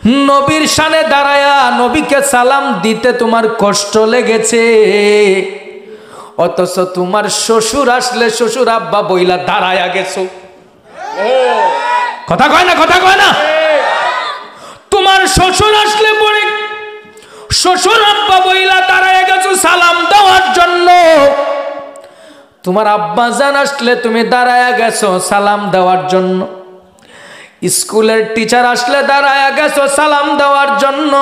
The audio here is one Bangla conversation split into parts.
নবীর শানে দাঁড়ায়া নবীকে সালাম দিতে তোমার কষ্ট লেগেছে, অথচ তোমার শ্বশুর আসলে শ্বশুর আব্বা বইলা দাঁড়ায়া গেছো। কথা কয় না, কথা কয় না। তোমার শ্বশুর আসলে পরে শ্বশুর আব্বা বইলা দাঁড়ায়া গেছো সালাম দেওয়ার জন্য, তোমার আব্বা জান আসলে তুমি দাঁড়ায়া গেছো সালাম দেওয়ার জন্য, স্কুলের টিচার আসলে দাঁড়ায়া গেছো সালাম দেওয়ার জন্য।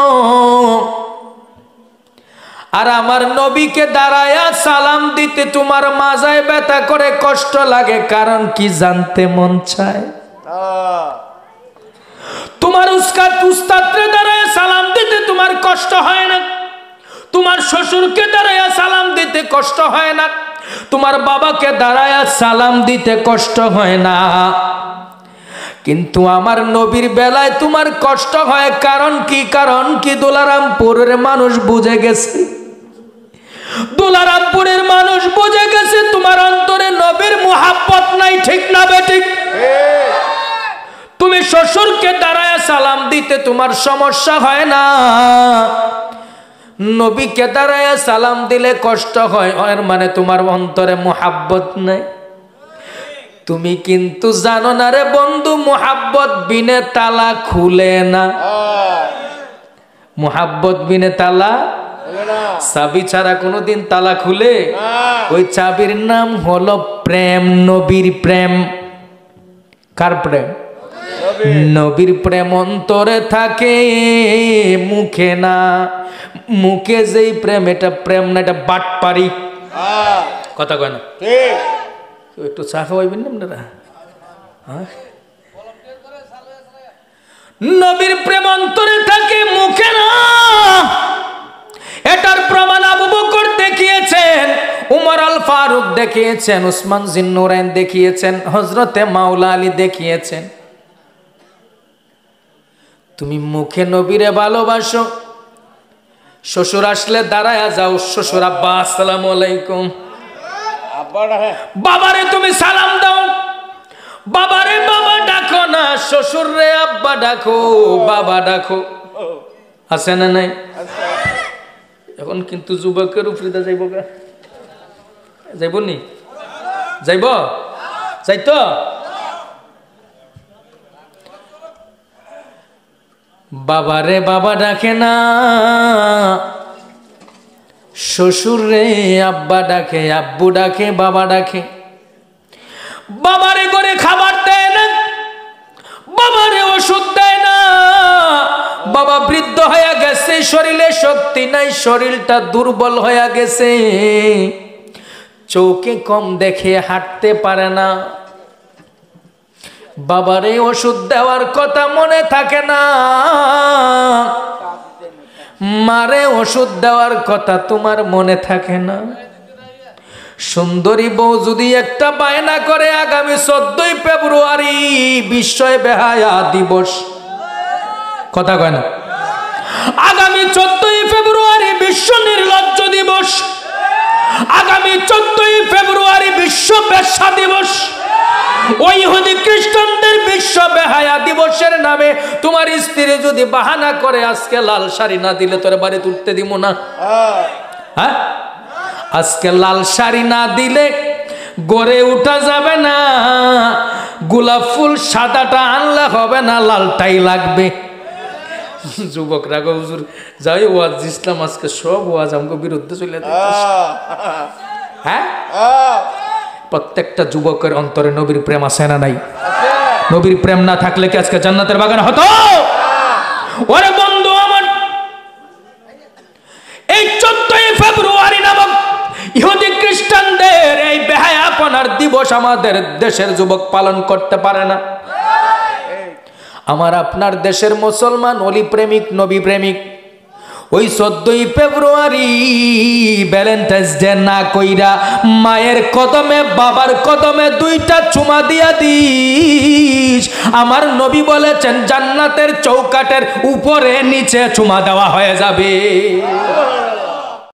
আর আমার নবীকে দাঁড়ায়া সালাম দিতে তোমার মাজায় ব্যথা করে, কষ্ট লাগে, কারণ কি জানতে মন চায়? তোমার উস্তাদরে দাঁড়ায়া সালাম দিতে তোমার কষ্ট হয় না, তোমার শ্বশুরকে দাঁড়ায়া সালাম দিতে কষ্ট হয় না, তোমার বাবাকে দাঁড়ায়া সালাম দিতে কষ্ট হয় না, কিন্তু আমার নবীর বেলায় তোমার কষ্ট হয়। কারণ কি? কারণ কি? দুলারামপুরের মানুষ বুঝে গেছে, দুলারামপুরের মানুষ বুঝে গেছে তোমার অন্তরে নবীর মুহাব্বত নাই। ঠিক না বেঠিক? তুমি শ্বশুরকে দাঁড়ায় সালাম দিতে তোমার সমস্যা হয় না, নবীকে দাঁড়ায় সালাম দিলে কষ্ট হয়, এর মানে তোমার অন্তরে মুহাব্বত নাই। তুমি কিন্তু জানো না রে বন্ধু, মুহাব্বত বিনে তালা খুলে না। মুহাব্বত বিনে তালা, চাবি ছাড়া কোনোদিন তালা খুলে? ওই চাবির নাম হলো প্রেম, নবীর প্রেম। কার প্রেম? নবীর প্রেম অন্তরে থাকে, মুখে না। মুখে যেই প্রেম, এটা প্রেম না, এটা বাটপারি। কথা কয় না? একটু চা খাওয়াইবেন না আপনারা? নবীর প্রেম অন্তরে থাকে, মুখে না। এটার প্রমাণ আবু বকর দেখিয়েছেন, উমর আল ফারুক দেখিয়েছেন, উসমান জিন্নুরাইন দেখিয়েছেন, হযরতে মাওলা আলী দেখিয়েছেন। তুমি মুখে নবীরে ভালোবাসো, শ্বশুর আসলে দাঁড়ায়া যাও, শ্বশুর আব্বা আসসালামু আলাইকুম, বাবারে তুমি সালাম দাও, বাবারে বাবা ডাকো না, শ্বশুর রে আব্বা ডাকো, বাবা ডাকো। আছে না নাই? এখন কিন্তু যুবকের উপরে যাইব, যাইব নি? যাইব? যাইতো? বাবারে বাবা ডাকে না, শ্বশুর রে আব্বা ডাকে, আব্বু ডাকে, বাবা ডাকে। বাবারে করে খাবার দেয় না, বাবারে ওষুধ দেয় না। বাবা বৃদ্ধ হয়ে গেছে, শরীরে শক্তি নাই, শরীরটা দুর্বল হয়ে গেছে, চোখে কম দেখে, হাঁটতে পারে না। বাবারে ওষুধ দেওয়ার কথা মনে থাকে না, মারে ওষুধ দেওয়ার কথা তোমার মনে থাকে না। সুন্দরী বউ যদি একটা বায়না করে, আগামী 14 ফেব্রুয়ারি বিশ্ব বেহায়া দিবস। কথা কয় না? আগামী 14 ফেব্রুয়ারি বিশ্ব নির্লজ্জ দিবস, আগামী 14 ফেব্রুয়ারি বিশ্ব বেশ্যা দিবস। ওই ইহুদি খ্রিস্টানদের বিশ্ব বেহায়া দিবসের নামে তোমার স্ত্রী যদি বাহানা করে, আজকে লাল শাড়ি না দিলে তোর বাড়ি তুলতে দিব না। হ্যাঁ, আজকে লাল শাড়ি না দিলে গড়ে উঠা যাবে না, গোলাপ ফুল সাদাটা আনলে হবে না, লালটাই লাগবে। যুবকরা গো হুজুর যাই ওয়াজ ইসলাম, আজকে সব ওয়াজ আমাকে বিরুদ্ধে চলে যাচ্ছে। হ্যাঁ, প্রত্যেকটা যুবকের অন্তরে নবীর প্রেম আছে না নাই? নবীর প্রেম না থাকলে কি আজকে জান্নাতের বাগান হতো? ওরে বন্ধু আমার, এই 14 ফেব্রুয়ারি নামক ইহুদি খ্রিস্টানদের এই বেহায়াপনার দিবস আমাদের দেশের যুবক পালন করতে পারে না। আমার আপনার দেশের মুসলমান অলি প্রেমিক, নবী প্রেমিক, ওই 14 ফেব্রুয়ারি ভ্যালেন্টাইন্স ডে না কইরা মায়ের কদমে, বাবার কদমে 2টা চুমা দিয়া দিস। আমার নবী বলেছেন জান্নাতের চৌকাঠের উপরে নিচে চুমা দেওয়া হয়ে যাবে।